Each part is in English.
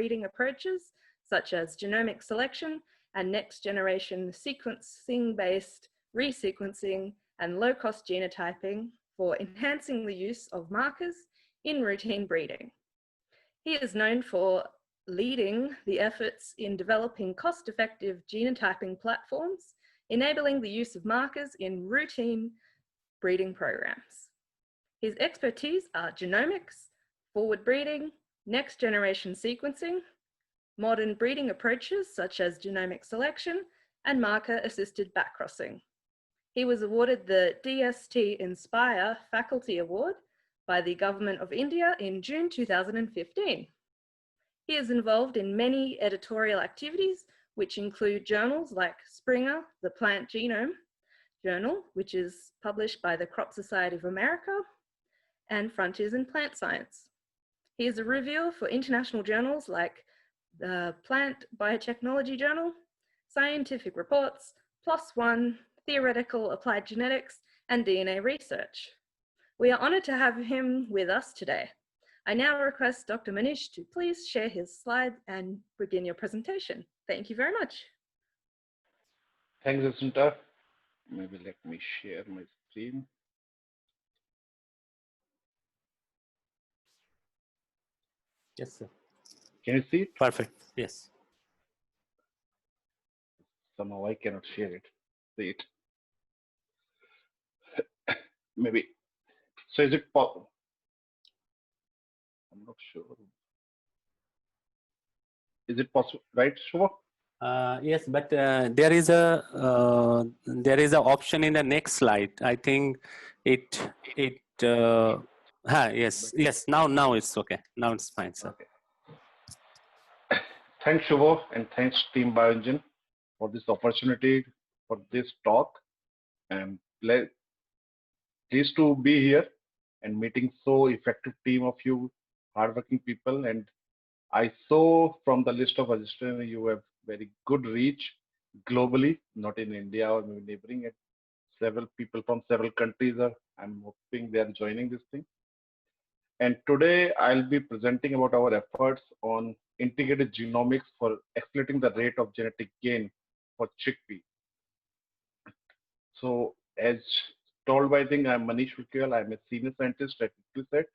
breeding approaches such as genomic selection and next-generation sequencing-based resequencing and low-cost genotyping for enhancing the use of markers in routine breeding. He is known for leading the efforts in developing cost-effective genotyping platforms, enabling the use of markers in routine breeding programs. His expertise are genomics, forward breeding, next-generation sequencing, modern breeding approaches such as genomic selection, and marker-assisted backcrossing. He was awarded the DST Inspire Faculty Award by the Government of India in June 2015. He is involved in many editorial activities, which include journals like Springer, the Plant Genome Journal, which is published by the Crop Society of America, and Frontiers in Plant Science. He is a reviewer for international journals like the Plant Biotechnology Journal, Scientific Reports, PLOS ONE, Theoretical Applied Genetics, and DNA Research. We are honored to have him with us today. I now request Dr. Manish to please share his slides and begin your presentation. Thank you very much. Thanks, Jacinta. Maybe let me share my screen. Yes, sir. Can you see it? Perfect. Yes. Somehow I cannot share it. See it. Maybe. So is it possible? I'm not sure. Is it possible? Right, Shubha? Yes, but there is a option in the next slide. I think yes. Now it's okay. Now it's fine, sir. Okay. Thanks, Shubha, and thanks Team BioEngine for this opportunity for this talk. And pleased to be here and meeting so effective team of you hardworking people. And I saw from the list of registrants you have very good reach globally, not in India or maybe neighboring. And several people from several countries I'm hoping they are joining this thing. And today I'll be presenting about our efforts on integrated genomics for accelerating the rate of genetic gain for chickpea. So as told by I'm Manish Vikyal. I'm a senior scientist at ICRISAT.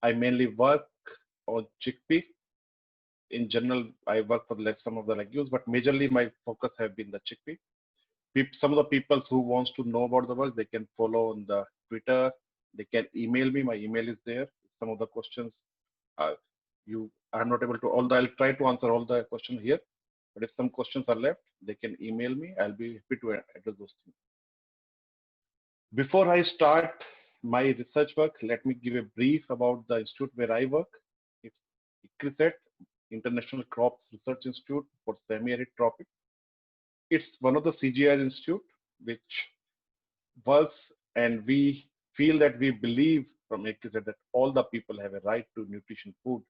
I mainly work on chickpea. In general, I work for some of the legumes, but majorly my focus have been the chickpea. Some of the people who wants to know about the work, they can follow on the Twitter. They can email me. My email is there. Some of the questions you are not able to. I'll try to answer all the questions here. But if some questions are left, they can email me. I'll be happy to address those things. Before I start my research work, let me give a brief about the institute where I work. It's ICRISAT, International Crops Research Institute for Semi-Arid Tropics. It's one of the CGI institute which works, and we feel that we believe from ICRISAT that all the people have a right to nutrition food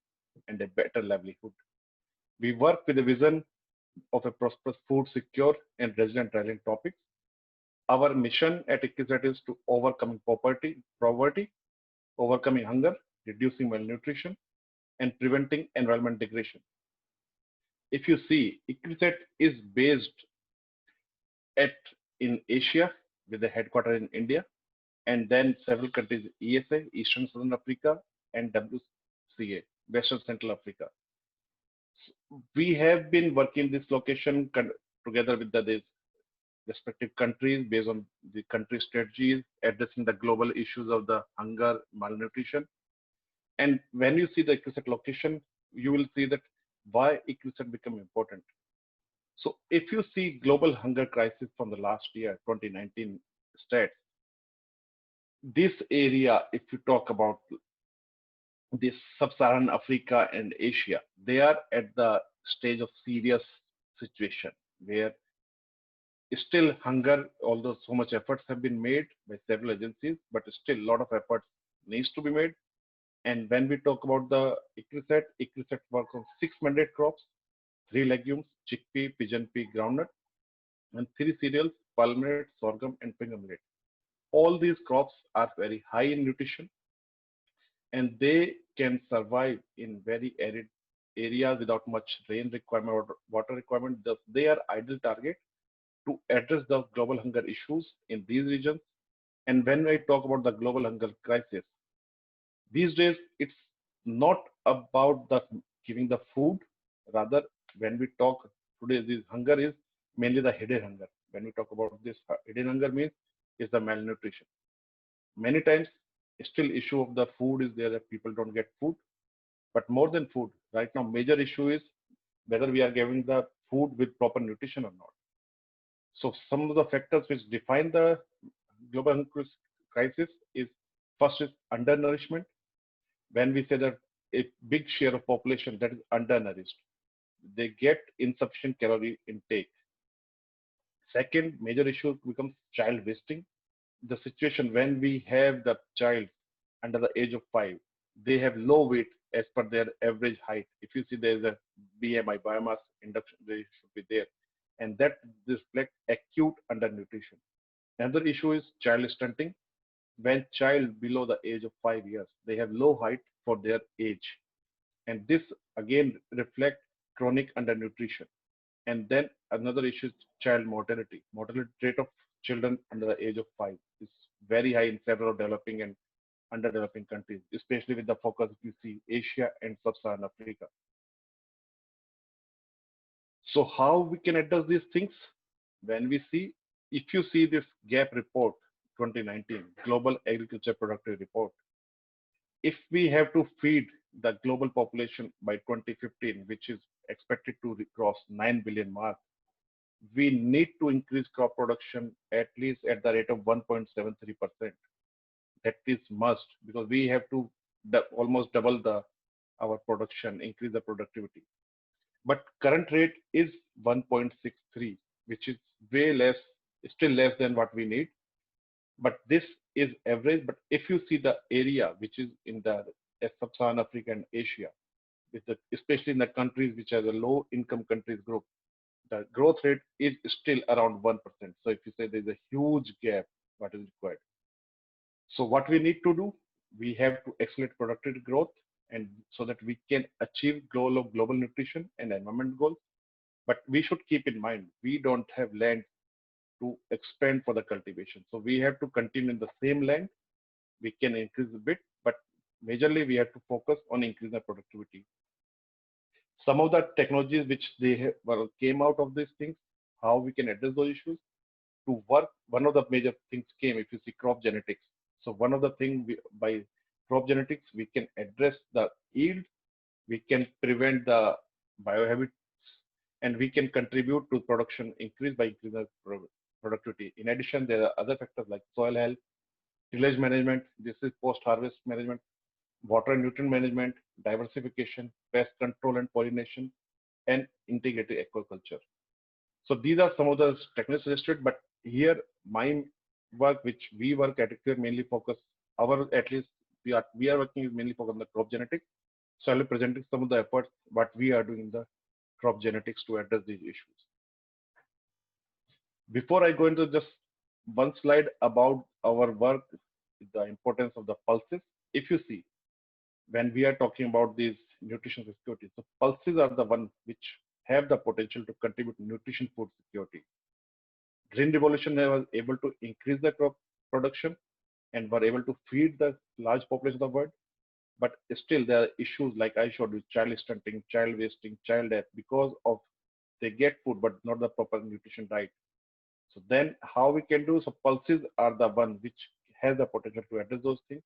and a better livelihood. We work with a vision of a prosperous food secure and resilient island topics. Our mission at ICRISAT is to overcoming poverty, overcoming hunger, reducing malnutrition, and preventing environment degradation. If you see, ICRISAT is based in Asia with the headquarters in India, and then several countries, ESA, Eastern Southern Africa, and WCA, Western Central Africa. We have been working this location together with the respective countries based on the country strategies, addressing the global issues of the hunger, malnutrition. And when you see the ICRISAT location, you will see that why ICRISAT become important. So if you see global hunger crisis from the last year, 2019 stats, this area, if you talk about this sub-Saharan Africa and Asia, they are at the stage of serious situation where still hunger, although so much efforts have been made by several agencies, but still a lot of efforts needs to be made. And when we talk about the ICRISAT works on 6 mandate crops, 3 legumes, chickpea, pigeon pea, groundnut, and 3 cereals, pulse millet, sorghum, and finger millet. All these crops are very high in nutrition, and they can survive in very arid areas without much rain requirement or water requirement. They are ideal target to address the global hunger issues in these regions. And when I talk about the global hunger crisis, these days it's not about the giving the food. Rather, when we talk today, this hunger is mainly the hidden hunger. When we talk about this hidden hunger means is the malnutrition. Many times, still issue of the food is there that people don't get food. But more than food, right now, major issue is whether we are giving the food with proper nutrition or not. So some of the factors which define the global hunger crisis is first is undernourishment. When we say that a big share of population that is undernourished, they get insufficient calorie intake. Second major issue becomes child wasting. The situation when we have the child under the age of 5, they have low weight as per their average height. If you see there is a BMI, biomass induction, they should be there. And that reflects acute undernutrition. Another issue is child stunting. When child below the age of 5 years, they have low height for their age. And this again reflect chronic undernutrition. And then another issue is child mortality. Mortality rate of children under the age of 5 is very high in several developing and underdeveloping countries, especially with the focus if you see Asia and Sub-Saharan Africa. So how we can address these things? When we see, if you see this GAP report 2019, Global Agriculture Productivity Report, if we have to feed the global population by 2015, which is expected to cross 9 billion mark, we need to increase crop production at least at the rate of 1.73%. That is must because we have to almost double our production, increase the productivity. But current rate is 1.63, which is way less, still less than what we need. But this is average. But if you see the area which is in the Sub-Saharan Africa and Asia, especially in the countries which are the low income countries group, the growth rate is still around 1%. So if you say there's a huge gap, what is required? So what we need to do, we have to accelerate productivity growth and so that we can achieve global nutrition and environment goals. But we should keep in mind, we don't have land to expand for the cultivation. So we have to continue in the same land. We can increase a bit, but majorly we have to focus on increasing the productivity. Some of the technologies which came out of these things, how we can address those issues. To work, one of the major things came, if you see crop genetics. So one of the things by crop genetics, we can address the yield, we can prevent the biohabits, and we can contribute to production increase by increasing productivity. In addition, there are other factors like soil health, tillage management, this is post-harvest management, water and nutrient management, diversification, pest control and pollination, and integrated aquaculture. So these are some of the techniques suggested, but here my work, which we work at here, mainly focus at least we are working mainly focused on the crop genetics. So I'll be presenting some of the efforts what we are doing in the crop genetics to address these issues. Before I go into just one slide about our work, the importance of the pulses. If you see, when we are talking about these nutrition security, so pulses are the one which have the potential to contribute to nutrition food security. Green Revolution was able to increase the crop production and were able to feed the large population of the world. But still there are issues like I showed you, child stunting, child wasting, child death, because of they get food but not the proper nutrition diet. So then how we can do, so pulses are the one which has the potential to address those things.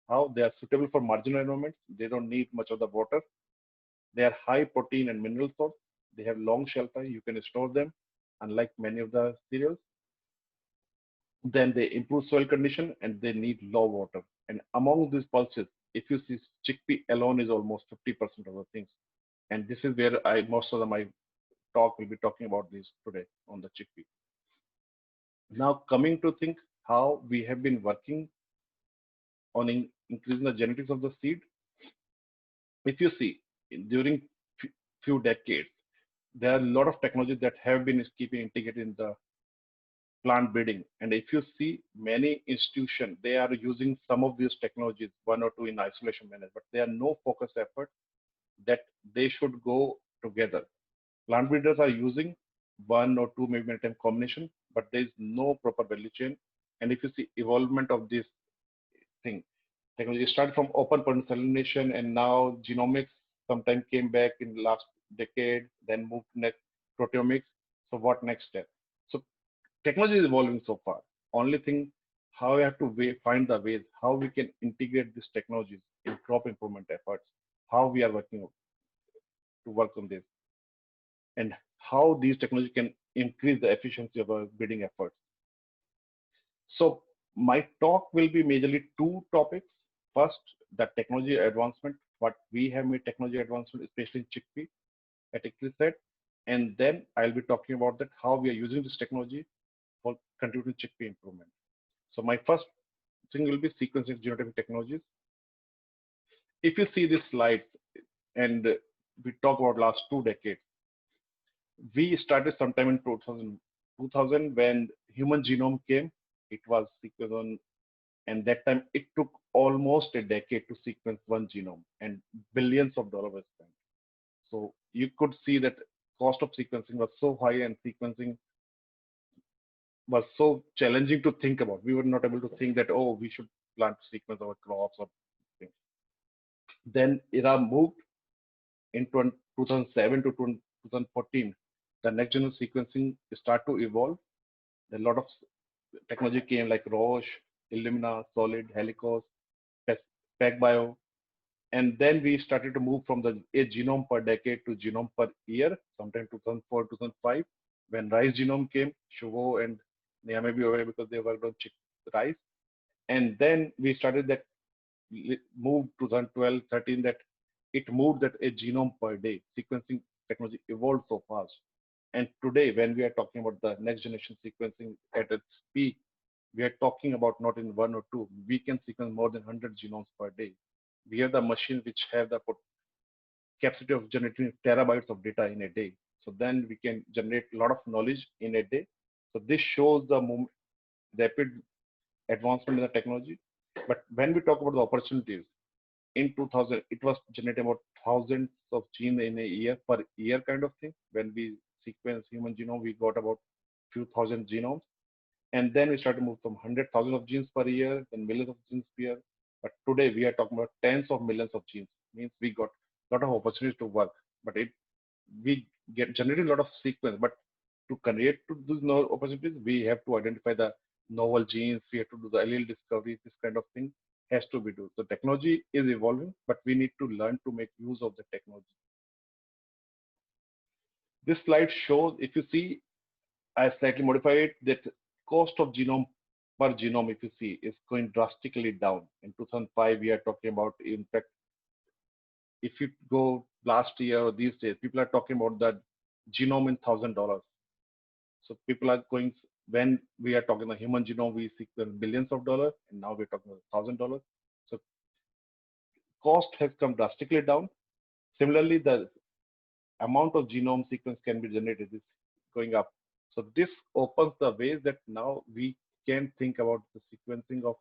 How they are suitable for marginal environments, they don't need much of the water. They are high protein and mineral source. They have long shelf life, you can store them, unlike many of the cereals. Then they improve soil condition and they need low water. And among these pulses, if you see chickpea alone is almost 50% of the things. And this is where most of my talk will be talking about this today on the chickpea. Now coming to think how we have been working on increasing the genetics of the seed. If you see during few decades, there are a lot of technologies that have been keeping integrated in the plant breeding. And if you see many institutions, they are using some of these technologies, one or two in isolation manner, but there are no focused effort that they should go together. Plant breeders are using one or two maybe at a time combination, but there is no proper value chain. And if you see evolvement of this thing, technology started from open polymerization and now genomics sometime came back in the last decade, then moved to next proteomics. So what next step? So technology is evolving so far. Only thing, how we have to find the ways how we can integrate these technologies in crop improvement efforts, how we are working to work on this, and how these technologies can increase the efficiency of our breeding efforts. So my talk will be majorly two topics. First, the technology advancement, what we have made technology advancement, especially in chickpea, at said, and then I'll be talking about that how we are using this technology for contributing chickpea improvement. So my first thing will be sequencing genotyping technologies. If you see this slide, and we talk about last 2 decades, we started sometime in 2000 when human genome came. It was sequenced on, and that time it took almost a decade to sequence one genome, and billions of dollars were spent. So you could see that cost of sequencing was so high, and sequencing was so challenging to think about. We were not able to think that, oh, we should plant sequence our crops or things. Then era moved in 2007 to 2014. The next generation sequencing start to evolve. A lot of technology came like Roche, Illumina, Solid, Helicos, PacBio, and then we started to move from the a genome per decade to genome per year, sometime 2004, 2005, when rice genome came, Chauveau and Nia may be aware because they worked on rice. And then we started that move 2012, 13, that it moved that a genome per day. Sequencing technology evolved so fast. And today, when we are talking about the next generation sequencing at its peak, we are talking about not in one or two. We can sequence more than 100 genomes per day. We have the machines which have the capacity of generating terabytes of data in a day. So then we can generate a lot of knowledge in a day. So this shows the rapid advancement in the technology. But when we talk about the opportunities, in 2000, it was generating about thousands of genes in a year per year kind of thing. When we sequence human genome, we got about few thousand genomes. And then we started to move from 100,000 of genes per year, then millions of genes per year. But today we are talking about tens of millions of genes. Means we got a lot of opportunities to work. But we get generating a lot of sequence. But to create to those opportunities, we have to identify the novel genes. We have to do the allele discovery. This kind of thing has to be done. So technology is evolving, but we need to learn to make use of the technology. This slide shows, if you see, I slightly modified it, that cost of genome per genome, if you see, is going drastically down. In 2005, we are talking about, in fact, if you go last year or these days, people are talking about that genome in $1,000. So people are going, when we are talking the human genome, we sequence billions of dollars, and now we're talking about $1,000. So cost has come drastically down. Similarly, the amount of genome sequence can be generated is going up. So this opens the ways that now we can think about the sequencing of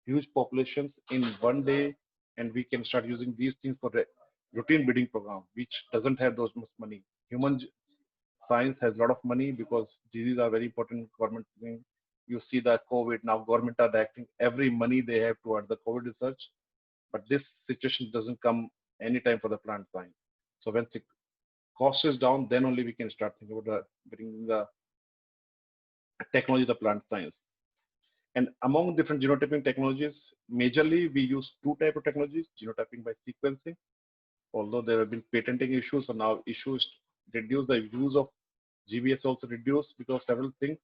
huge populations in one day, and we can start using these things for the routine breeding program, which doesn't have those much money. Human science has a lot of money because diseases are very important government thing. You see the COVID, now government are acting every money they have towards the COVID research, but this situation doesn't come anytime for the plant science. So when the cost is down, then only we can start thinking about bringing the technology, the plant science. And among different genotyping technologies, majorly we use two types of technologies: genotyping by sequencing. Although there have been patenting issues, so now issues reduce, the use of GBS also reduced because of several things.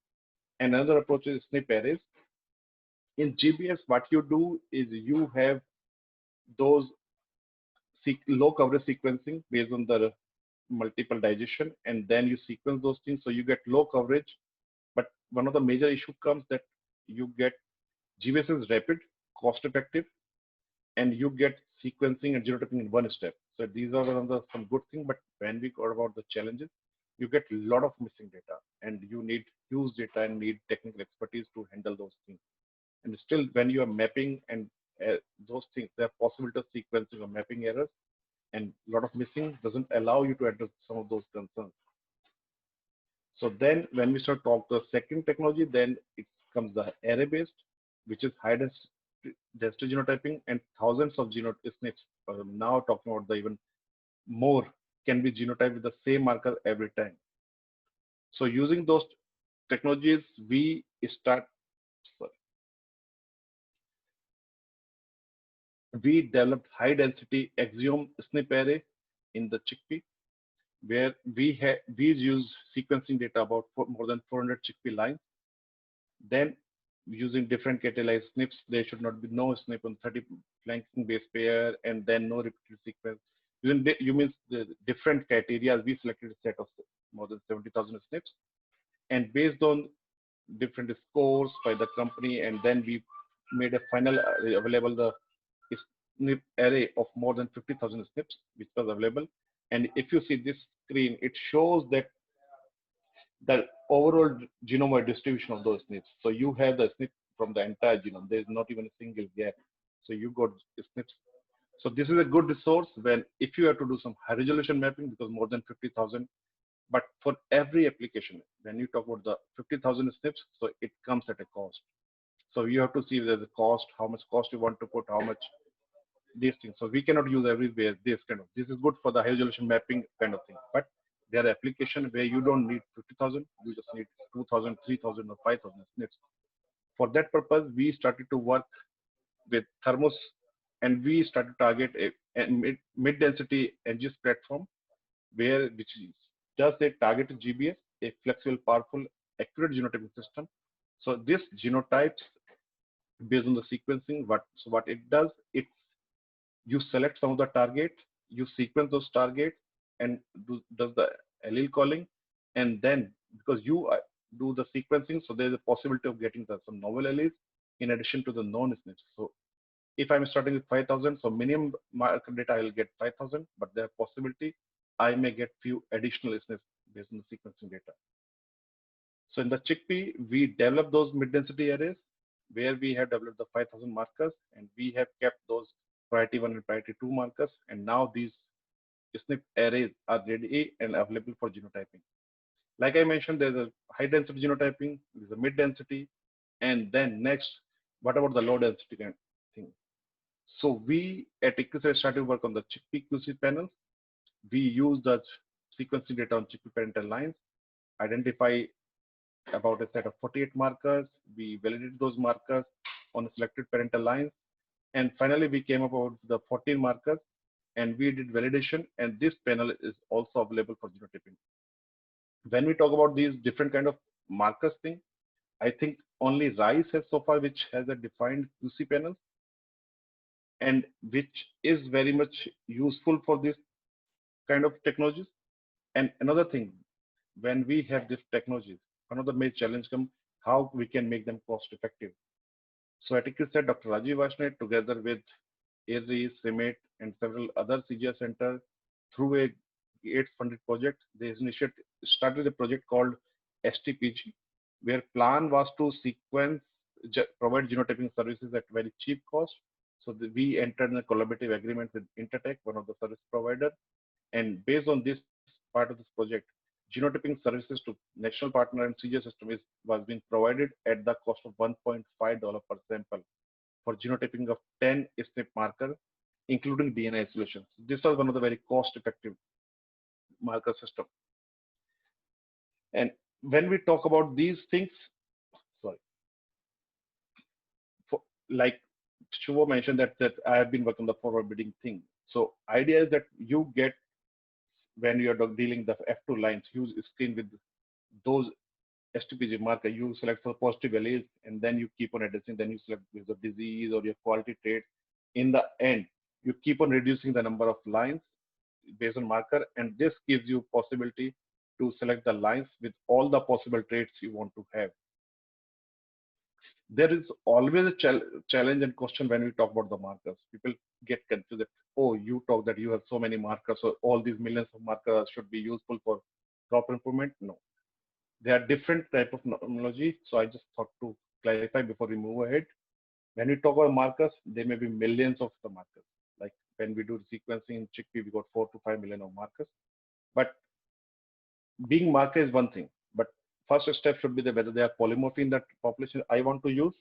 And another approach is SNP arrays. In GBS, what you do is you have those low coverage sequencing based on the multiple digestion, and then you sequence those things, so you get low coverage. But one of the major issue comes that you get GBS is rapid, cost effective, and you get sequencing and genotyping in one step. So these are some good things, but when we got about the challenges, you get a lot of missing data, and you need huge data and need technical expertise to handle those things. And still, when you are mapping and those things, there are possibility of sequencing or mapping errors. and a lot of missing doesn't allow you to address some of those concerns. So then when we start talk the second technology, then it comes the array-based, which is high density genotyping, and thousands of SNPs. Now talking about the even more can be genotyped with the same marker every time. So using those technologies, we start, sorry, we developed high density Axiom SNP array in the chickpea, where we use sequencing data about more than 400 chickpea lines. Then using different catalyzed SNPs, there should not be no SNP on 30 flanking base pair, and then no repeated sequence. You mean the different criteria, we selected a set of more than 70,000 SNPs, and based on different scores by the company, and then we made a final available the SNP array of more than 50,000 SNPs, which was available. And if you see this screen, it shows that the overall genome distribution of those SNPs. So you have the SNP from the entire genome. There is not even a single gap. So you got SNPs. So this is a good resource when if you have to do some high resolution mapping, because more than 50,000. But for every application, when you talk about the 50,000 SNPs, so it comes at a cost. So you have to see there's a cost, how much cost you want to put, how much these things. So we cannot use everywhere this kind of. This is good for the high resolution mapping kind of thing. But there are applications where you don't need 50,000, you just need 2,000, 3,000, or 5,000 SNPs. For that purpose, we started to work with Thermos, and we started to target a mid-density NGS platform, which does a targeted GBS, a flexible, powerful, accurate genotyping system. So this genotypes based on the sequencing. What it does, you select some of the targets, you sequence those targets, and does the allele calling, and then because you do the sequencing, so there's a possibility of getting some novel alleles in addition to the known SNPs. So if I'm starting with 5,000, so minimum marker data I'll get 5,000, but there's a possibility I may get few additional SNPs based on the sequencing data. So in the chickpea, we developed those mid-density arrays where we have developed the 5,000 markers, and we have kept those priority 1 and priority 2 markers. And now these SNP arrays are ready and available for genotyping. Like I mentioned, there's a high density genotyping, there's a mid density, and then next, what about the low density kind of thing? So we at IQCell started to work on the chickpea QC panels. We use the sequencing data on chickpea parental lines, identify about a set of 48 markers. We validated those markers on selected parental lines. And finally, we came up with the 14 markers, and we did validation, and this panel is also available for genotyping. When we talk about these different kind of markers thing, I think only RICE has so far which has a defined QC panel, and which is very much useful for this kind of technologies. And another thing, when we have these technologies, one of the major challenges comes how we can make them cost effective. So at IQCell, Dr. Rajiv Varshney, together with ASRI, CIMMYT, and several other CGS centers, through a Gates-funded project, they started a project called STPG, where plan was to provide genotyping services at very cheap cost. So we entered in a collaborative agreement with Intertek, one of the service providers, and based on this part of this project, genotyping services to national partner and CGS system was being provided at the cost of $1.5 per sample for genotyping of 10 SNP markers, including DNA isolation. This was one of the very cost-effective marker system. And when we talk about these things, like Shubho mentioned that I have been working on the forward bidding thing. So idea is that you get, when you're dealing the F2 lines, you screen with those STPG marker, you select for positive alleles, and then you keep on addressing, then you select with the disease or your quality trait. In the end, you keep on reducing the number of lines based on marker, and this gives you possibility to select the lines with all the possible traits you want to have. There is always a challenge and question when we talk about the markers. People get confused that, oh, you talk that you have so many markers, so all these millions of markers should be useful for crop improvement. No, there are different type of terminology. So I just thought to clarify before we move ahead. When we talk about markers, there may be millions of the markers. Like when we do sequencing in chickpea, we got 4 to 5 million of markers. But being marker is one thing, but first step should be whether they are polymorphy in that population I want to use.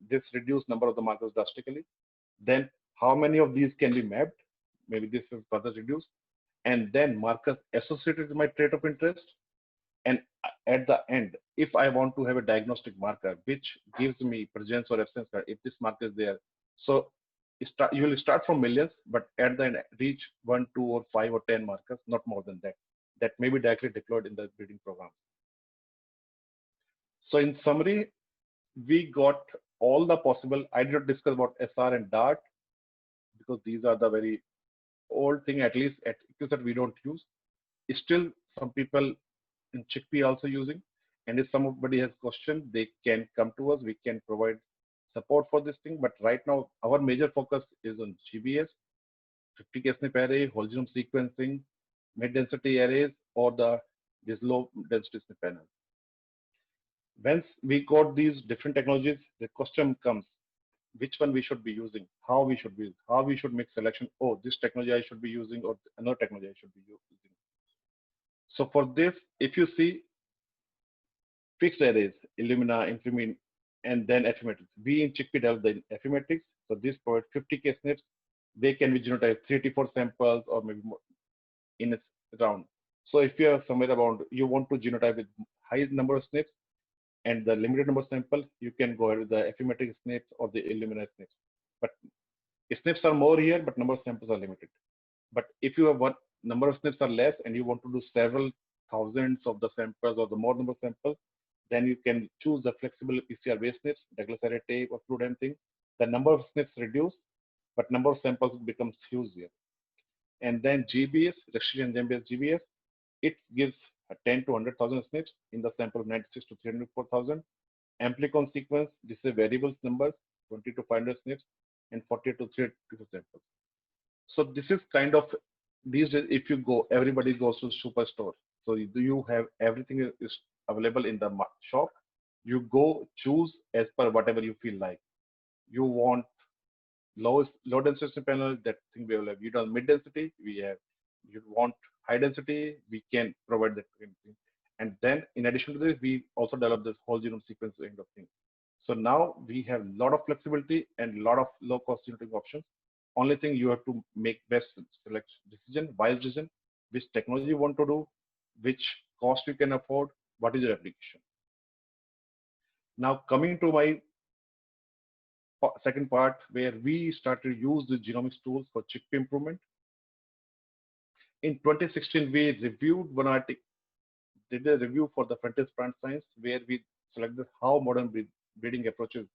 This reduce number of the markers drastically. Then how many of these can be mapped? Maybe this is further reduced. And then markers associated with my trait of interest. And at the end, if I want to have a diagnostic marker, which gives me presence or absence, if this marker is there. So you will start from millions, but at the end, reach 1, 2, or 5 or 10 markers, not more than that. That may be directly deployed in the breeding program. So in summary, we got all the possible. I did not discuss about SR and DART because these are the very old thing, at least at EcuSet we don't use. Still, some people in chickpea also using. And if somebody has question, they can come to us. We can provide support for this thing. But right now, our major focus is on GBS, 50K SNP array, whole genome sequencing, mid-density arrays, or this low-density SNP panel. Once we got these different technologies, the question comes, which one we should be using, how we should use, how we should make selection. Oh, this technology I should be using, or another technology I should be using. So for this, if you see fixed arrays, Illumina, Infimin, and then Affymetrix. We in chickpea develop the Affymetrix. So this provides 50K SNPs. They can be genotyped 34 samples or maybe more in a round. So if you have somewhere around, you want to genotype with high number of SNPs and the limited number of samples, you can go ahead with the Affymetrix SNPs or the Illumina SNPs. But SNPs are more here, but number of samples are limited. But if you have one number of SNPs are less and you want to do several thousands of the samples or the more number of samples, then you can choose the flexible PCR-based SNPs, Douglas array tape or fluid anything. The number of SNPs reduce, but number of samples becomes huge here. And then GBS, restriction enzyme-based GBS, it gives 10 to 100,000 SNPs in the sample of 96 to 304,000. Amplicon sequence, this is a variable numbers, 20 to 500 SNPs, and 40 to 300 samples. So this is kind of, these days, if you go, everybody goes to superstore. So you have everything is available in the shop. You go choose as per whatever you feel like. You want low density panel, that thing we have. You don't mid density, we have. You want high density, we can provide that kind of thing. And then in addition to this, we also develop this whole genome sequence kind of thing. So now we have a lot of flexibility and a lot of low cost genetic options. Only thing you have to make best select decision, wise decision, which technology you want to do, which cost you can afford, what is your application. Now coming to my second part, where we started to use the genomics tools for chickpea improvement. In 2016, we reviewed one article, did a review for the Frontiers Plant Science, where we selected how modern breeding approaches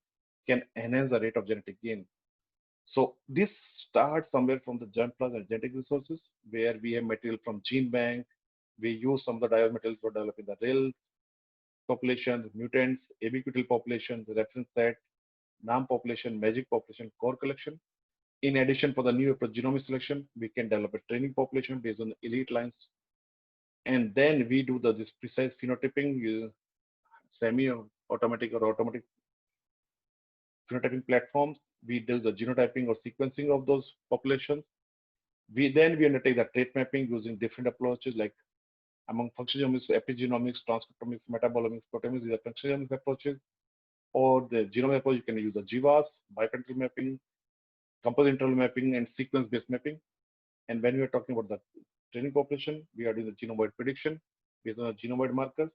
can enhance the rate of genetic gain. So this starts somewhere from the germplasm and genetic resources, where we have material from gene bank. We use some of the diverse materials for developing the real populations, mutants, ubiquital populations, reference set, NAM population, magic population, core collection. In addition, for the new approach genomic selection, we can develop a training population based on elite lines. And then we do this precise phenotyping, semi-automatic or automatic phenotyping platforms. We do the genotyping or sequencing of those populations. We undertake the trait mapping using different approaches like among functional genomics, epigenomics, transcriptomics, metabolomics, proteomics. These are functional genomics approaches. Or the genome approach, you can use the GWAS, biochemical mapping, composite interval mapping, and sequence-based mapping. And when we are talking about the training population, we are doing the genome-wide prediction based on the genome-wide markers.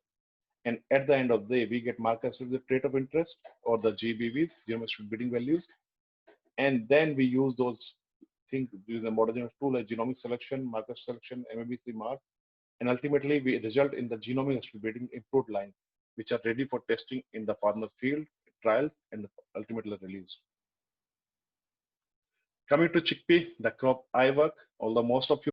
And at the end of the day, we get markers with the trait of interest or the GBVs, genomic breeding values. And then we use those things using the modern genomics tool like genomic selection, marker selection, MABC mark. And ultimately, we result in the genomic breeding improved lines, which are ready for testing in the farmer field, trials, and ultimately released. Coming to chickpea, the crop I work, although most of you